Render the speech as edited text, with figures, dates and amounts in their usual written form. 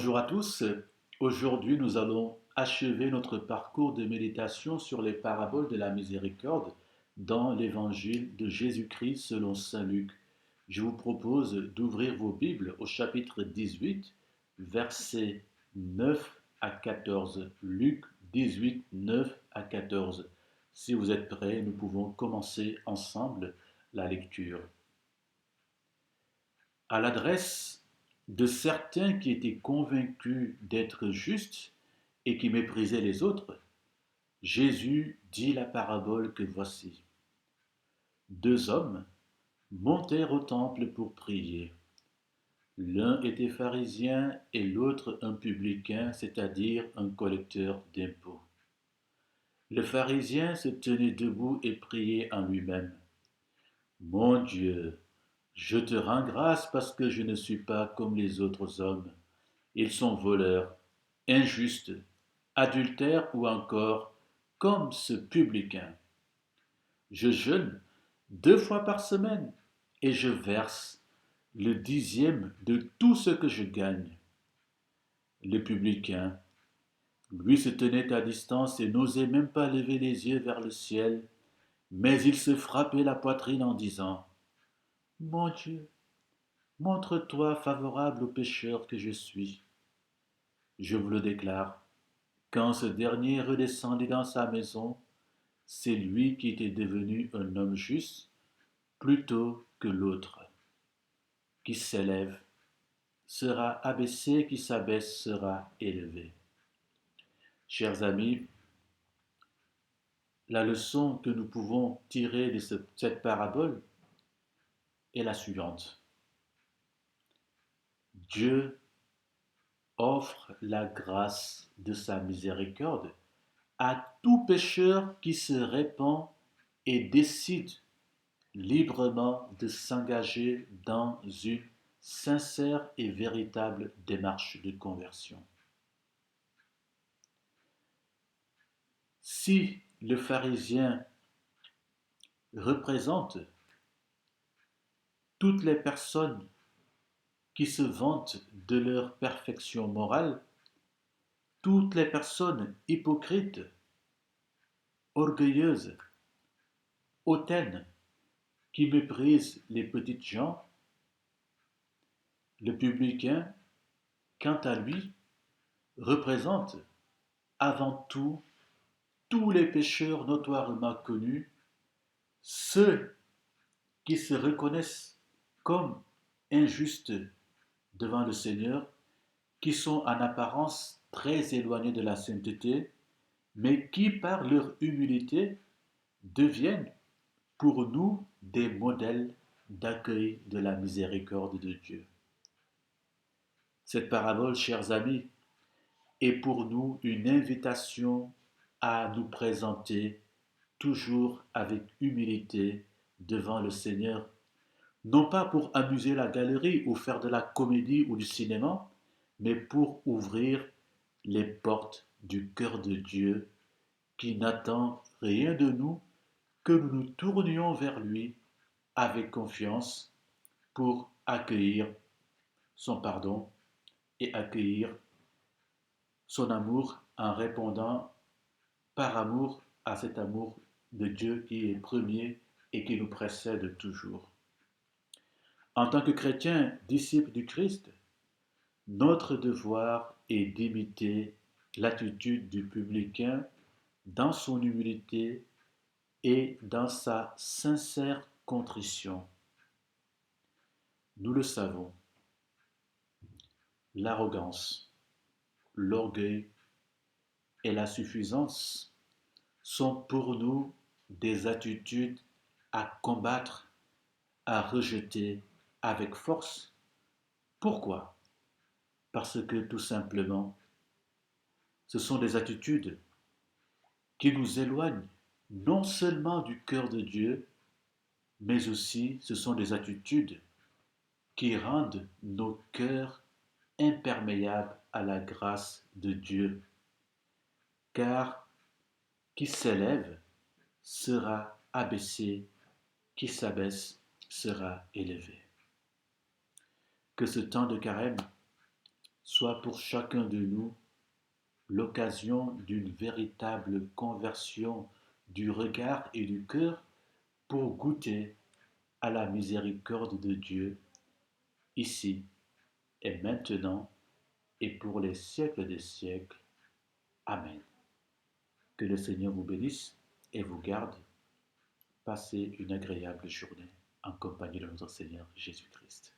Bonjour à tous. Aujourd'hui, nous allons achever notre parcours de méditation sur les paraboles de la miséricorde dans l'évangile de Jésus-Christ selon saint Luc. Je vous propose d'ouvrir vos Bibles au chapitre 18, versets 9 à 14. Luc 18, 9 à 14. Si vous êtes prêts, nous pouvons commencer ensemble la lecture. À l'adresse de certains qui étaient convaincus d'être justes et qui méprisaient les autres, Jésus dit la parabole que voici. Deux hommes montèrent au temple pour prier. L'un était pharisien et l'autre un publicain, c'est-à-dire un collecteur d'impôts. Le pharisien se tenait debout et priait en lui-même. Mon Dieu, je te rends grâce parce que je ne suis pas comme les autres hommes. Ils sont voleurs, injustes, adultères ou encore comme ce publicain. Je jeûne 2 fois par semaine et je verse le dixième de tout ce que je gagne. Le publicain, lui, se tenait à distance et n'osait même pas lever les yeux vers le ciel, mais il se frappait la poitrine en disant, Mon Dieu, montre-toi favorable au pécheur que je suis. Je vous le déclare, quand ce dernier redescendit dans sa maison, c'est lui qui était devenu un homme juste plutôt que l'autre. Qui s'élève sera abaissé, qui s'abaisse sera élevé. Chers amis, la leçon que nous pouvons tirer de cette parabole est la suivante. Dieu offre la grâce de sa miséricorde à tout pécheur qui se répand et décide librement de s'engager dans une sincère et véritable démarche de conversion. Si le pharisien représente toutes les personnes qui se vantent de leur perfection morale, toutes les personnes hypocrites, orgueilleuses, hautaines, qui méprisent les petites gens, le publicain, quant à lui, représente avant tout tous les pécheurs notoirement connus, ceux qui se reconnaissent comme injustes devant le Seigneur, qui sont en apparence très éloignés de la sainteté, mais qui, par leur humilité, deviennent pour nous des modèles d'accueil de la miséricorde de Dieu. Cette parabole, chers amis, est pour nous une invitation à nous présenter toujours avec humilité devant le Seigneur, non pas pour amuser la galerie ou faire de la comédie ou du cinéma, mais pour ouvrir les portes du cœur de Dieu qui n'attend rien de nous que nous nous tournions vers lui avec confiance pour accueillir son pardon et accueillir son amour en répondant par amour à cet amour de Dieu qui est premier et qui nous précède toujours. En tant que chrétiens, disciples du Christ, notre devoir est d'imiter l'attitude du publicain dans son humilité et dans sa sincère contrition. Nous le savons, l'arrogance, l'orgueil et la suffisance sont pour nous des attitudes à combattre, à rejeter avec force. Pourquoi? Parce que tout simplement, ce sont des attitudes qui nous éloignent non seulement du cœur de Dieu, mais aussi ce sont des attitudes qui rendent nos cœurs imperméables à la grâce de Dieu. Car qui s'élève sera abaissé, qui s'abaisse sera élevé. Que ce temps de carême soit pour chacun de nous l'occasion d'une véritable conversion du regard et du cœur pour goûter à la miséricorde de Dieu, ici et maintenant et pour les siècles des siècles. Amen. Que le Seigneur vous bénisse et vous garde. Passez une agréable journée en compagnie de notre Seigneur Jésus-Christ.